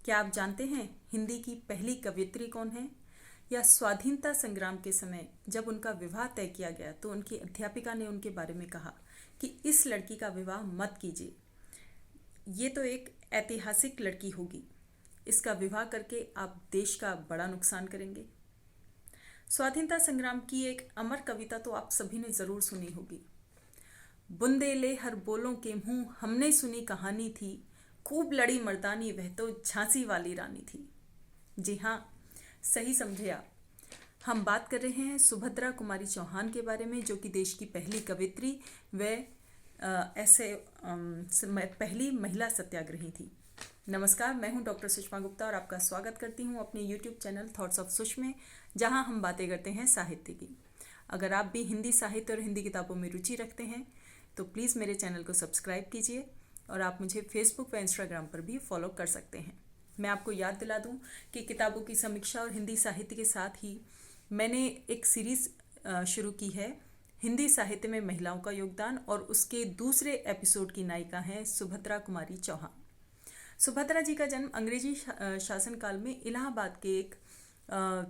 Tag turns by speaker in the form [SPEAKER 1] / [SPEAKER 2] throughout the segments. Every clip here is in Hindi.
[SPEAKER 1] क्या आप जानते हैं हिंदी की पहली कवयित्री कौन है? या स्वाधीनता संग्राम के समय जब उनका विवाह तय किया गया तो उनकी अध्यापिका ने उनके बारे में कहा कि इस लड़की का विवाह मत कीजिए, ये तो एक ऐतिहासिक लड़की होगी, इसका विवाह करके आप देश का बड़ा नुकसान करेंगे। स्वाधीनता संग्राम की एक अमर कविता तो आप सभी ने ज़रूर सुनी होगी। बुंदेले हर बोलों के मुंह हमने सुनी कहानी थी, खूब लड़ी मर्दानी वह तो झांसी वाली रानी थी। जी हाँ, सही समझे आप। हम बात कर रहे हैं सुभद्रा कुमारी चौहान के बारे में, जो कि देश की पहली कवयित्री व पहली महिला सत्याग्रही थी। नमस्कार, मैं हूं डॉक्टर सुषमा गुप्ता और आपका स्वागत करती हूं अपने YouTube चैनल थॉट्स ऑफ सुष में, जहां हम बातें करते हैं साहित्य की। अगर आप भी हिंदी साहित्य और हिंदी किताबों में रुचि रखते हैं तो प्लीज़ मेरे चैनल को सब्सक्राइब कीजिए और आप मुझे फेसबुक व इंस्टाग्राम पर भी फॉलो कर सकते हैं। मैं आपको याद दिला दूं कि किताबों की समीक्षा और हिंदी साहित्य के साथ ही मैंने एक सीरीज़ शुरू की है, हिंदी साहित्य में महिलाओं का योगदान, और उसके दूसरे एपिसोड की नायिका हैं सुभद्रा कुमारी चौहान। सुभद्रा जी का जन्म अंग्रेजी शासनकाल में इलाहाबाद के एक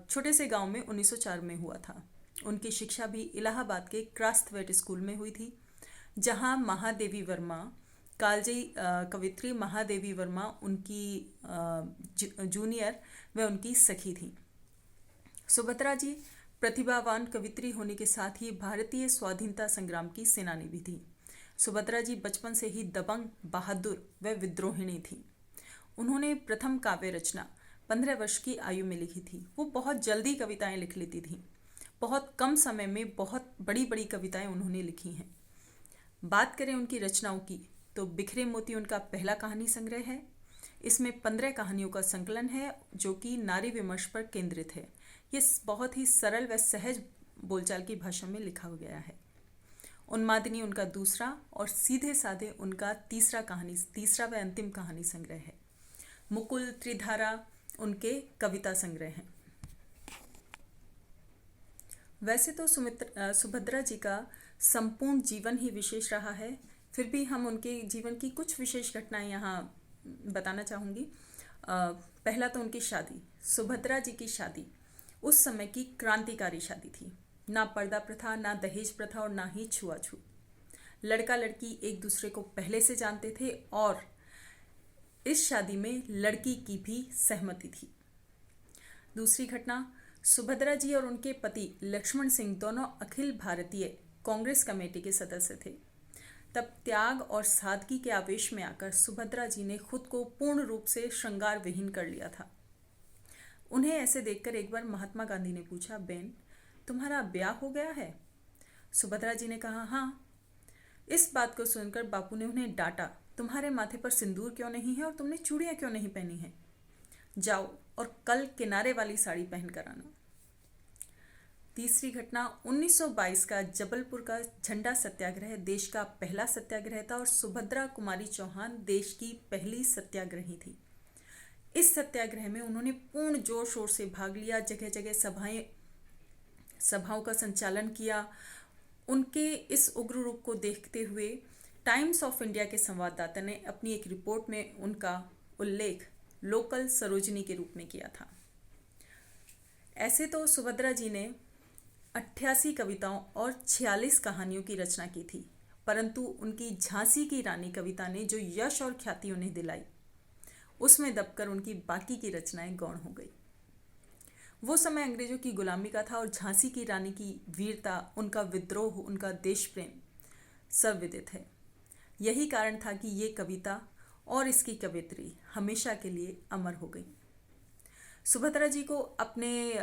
[SPEAKER 1] छोटे से गांव में 1904 में हुआ था। उनकी शिक्षा भी इलाहाबाद के क्रास्थवेट स्कूल में हुई थी, जहां महादेवी वर्मा, कालजयी कवित्री महादेवी वर्मा उनकी जूनियर व उनकी सखी थी। सुभद्रा जी प्रतिभावान कवित्री होने के साथ ही भारतीय स्वाधीनता संग्राम की सेनानी भी थी। सुभद्रा जी बचपन से ही दबंग, बहादुर व विद्रोहिणी थी। उन्होंने प्रथम काव्य रचना 15 वर्ष की आयु में लिखी थी। वो बहुत जल्दी कविताएं लिख लेती थी। बहुत कम समय में बहुत बड़ी बड़ी कविताएं उन्होंने लिखी हैं। बात करें उनकी रचनाओं की तो बिखरे मोती उनका पहला कहानी संग्रह है। इसमें 15 कहानियों का संकलन है जो कि नारी विमर्श पर केंद्रित है। ये बहुत ही सरल व सहज बोलचाल की भाषा में लिखा गया है। उन्मादिनी उनका दूसरा और सीधे साधे उनका तीसरा व अंतिम कहानी संग्रह है। मुकुल, त्रिधारा उनके कविता संग्रह हैं। वैसे तो सुभद्रा जी का संपूर्ण जीवन ही विशेष रहा है, फिर भी हम उनके जीवन की कुछ विशेष घटनाएं यहाँ बताना चाहूँगी। पहला तो उनकी शादी। सुभद्रा जी की शादी उस समय की क्रांतिकारी शादी थी। ना पर्दा प्रथा, ना दहेज प्रथा और ना ही छुआछूत। लड़का लड़की एक दूसरे को पहले से जानते थे और इस शादी में लड़की की भी सहमति थी। दूसरी घटना, सुभद्रा जी और उनके पति लक्ष्मण सिंह दोनों अखिल भारतीय कांग्रेस कमेटी के सदस्य थे। तब त्याग और सादगी के आवेश में आकर सुभद्रा जी ने खुद को पूर्ण रूप से श्रृंगार विहीन कर लिया था। उन्हें ऐसे देखकर एक बार महात्मा गांधी ने पूछा, बेन, तुम्हारा ब्याह हो गया है? सुभद्रा जी ने कहा, हाँ। इस बात को सुनकर बापू ने उन्हें डांटा, तुम्हारे माथे पर सिंदूर क्यों नहीं है और तुमने चूड़ियां क्यों नहीं पहनी हैं? जाओ और कल किनारे वाली साड़ी पहन कर आना। तीसरी घटना, 1922 का जबलपुर का झंडा सत्याग्रह देश का पहला सत्याग्रह था और सुभद्रा कुमारी चौहान देश की पहली सत्याग्रही थी। इस सत्याग्रह में उन्होंने पूर्ण जोर शोर से भाग लिया, जगह जगह सभाओं का संचालन किया। उनके इस उग्र रूप को देखते हुए टाइम्स ऑफ इंडिया के संवाददाता ने अपनी एक रिपोर्ट में उनका उल्लेख लोकल सरोजिनी के रूप में किया था। ऐसे तो सुभद्रा जी ने 88 कविताओं और 46 कहानियों की रचना की थी, परंतु उनकी झांसी की रानी कविता ने जो यश और ख्याति उन्हें दिलाई, उसमें दबकर उनकी बाकी की रचनाएं गौण हो गई। वो समय अंग्रेजों की गुलामी का था और झांसी की रानी की वीरता, उनका विद्रोह, उनका देश प्रेम सर्वविदित है। यही कारण था कि ये कविता और इसकी कवियत्री हमेशा के लिए अमर हो गई। सुभद्रा जी को अपने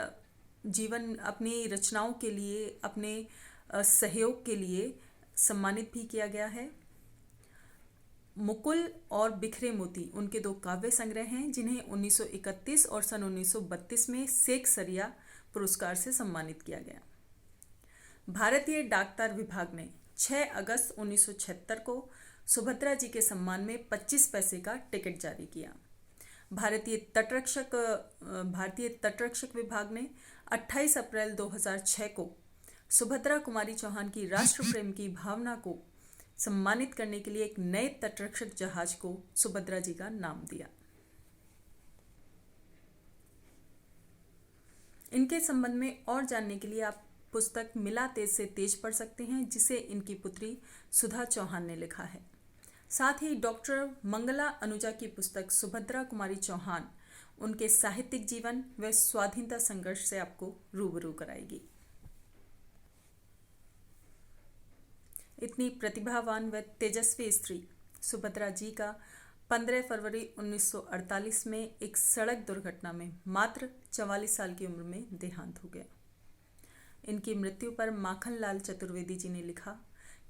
[SPEAKER 1] जीवन, अपनी रचनाओं के लिए, अपने सहयोग के लिए सम्मानित भी किया गया है। मुकुल और बिखरे मोती उनके 2 काव्य संग्रह हैं, जिन्हें 1931 और सन 1932 में सेक सरिया पुरस्कार से सम्मानित किया गया। भारतीय डाकतार विभाग ने 6 अगस्त 1976 को सुभद्रा जी के सम्मान में 25 पैसे का टिकट जारी किया। भारतीय तटरक्षक विभाग ने 28 अप्रैल 2006 को सुभद्रा कुमारी चौहान की राष्ट्र प्रेम की भावना को सम्मानित करने के लिए एक नए तटरक्षक जहाज को सुभद्रा जी का नाम दिया। इनके संबंध में और जानने के लिए आप पुस्तक मिला तेज से तेज पढ़ सकते हैं, जिसे इनकी पुत्री सुधा चौहान ने लिखा है। साथ ही डॉक्टर मंगला अनुजा की पुस्तक सुभद्रा कुमारी चौहान उनके साहित्यिक जीवन व स्वाधीनता संघर्ष से आपको रूबरू कराएगी। इतनी प्रतिभावान व तेजस्वी स्त्री सुभद्रा जी का 15 फरवरी 1948 में एक सड़क दुर्घटना में मात्र 44 साल की उम्र में देहांत हो गया। इनकी मृत्यु पर माखनलाल चतुर्वेदी जी ने लिखा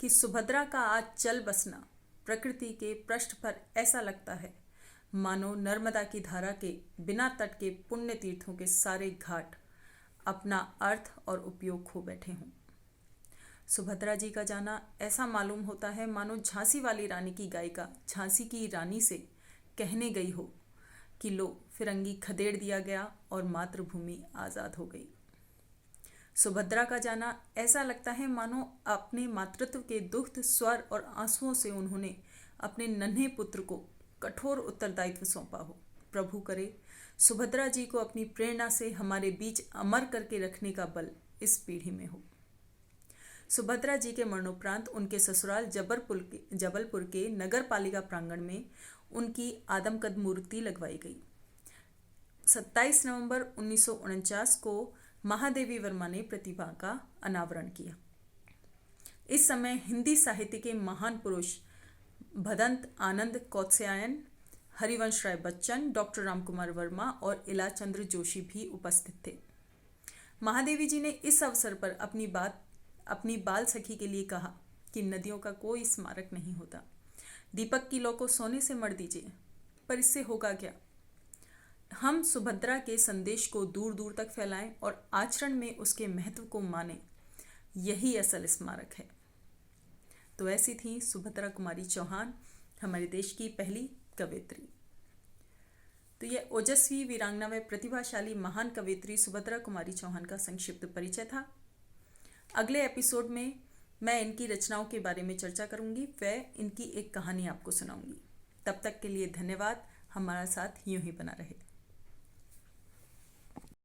[SPEAKER 1] कि सुभद्रा का आज चल बसना प्रकृति के पृष्ठ पर ऐसा लगता है मानो नर्मदा की धारा के बिना तट के पुण्य तीर्थों के सारे घाट अपना अर्थ और उपयोग खो बैठे हों। सुभद्रा जी का जाना ऐसा मालूम होता है मानो झांसी वाली रानी की गायिका झांसी की रानी से कहने गई हो कि लो फिरंगी खदेड़ दिया गया और मातृभूमि आज़ाद हो गई। सुभद्रा का जाना ऐसा लगता है मानो अपने मातृत्व के दुग्ध स्वर और आंसुओं से उन्होंने अपने नन्हे पुत्र को कठोर उत्तरदायित्व सौंपा हो। प्रभु करे सुभद्रा जी को अपनी प्रेरणा से हमारे बीच अमर करके रखने का बल इस पीढ़ी में हो। सुभद्रा जी के मरणोपरांत उनके ससुराल जबलपुर के नगर पालिका प्रांगण में उनकी आदमकद मूर्ति लगवाई गई। 27 नवंबर 1949 को महादेवी वर्मा ने प्रतिमा का अनावरण किया। इस समय हिंदी साहित्य के महान पुरुष भदंत आनंद कौत्स्यायन, हरिवंश राय बच्चन, डॉक्टर रामकुमार वर्मा और इलाचंद्र जोशी भी उपस्थित थे। महादेवी जी ने इस अवसर पर अपनी बाल सखी के लिए कहा कि नदियों का कोई स्मारक नहीं होता, दीपक की लौ को सोने से मढ़ दीजिए, पर इससे होगा क्या? हम सुभद्रा के संदेश को दूर दूर तक फैलाएं और आचरण में उसके महत्व को मानें, यही असल स्मारक है। तो ऐसी थी सुभद्रा कुमारी चौहान, हमारे देश की पहली कवयित्री। तो यह ओजस्वी वीरांगना व प्रतिभाशाली महान कवयित्री सुभद्रा कुमारी चौहान का संक्षिप्त परिचय था। अगले एपिसोड में मैं इनकी रचनाओं के बारे में चर्चा करूंगी, वह इनकी एक कहानी आपको सुनाऊंगी। तब तक के लिए धन्यवाद। हमारा साथ यूं ही बना रहे।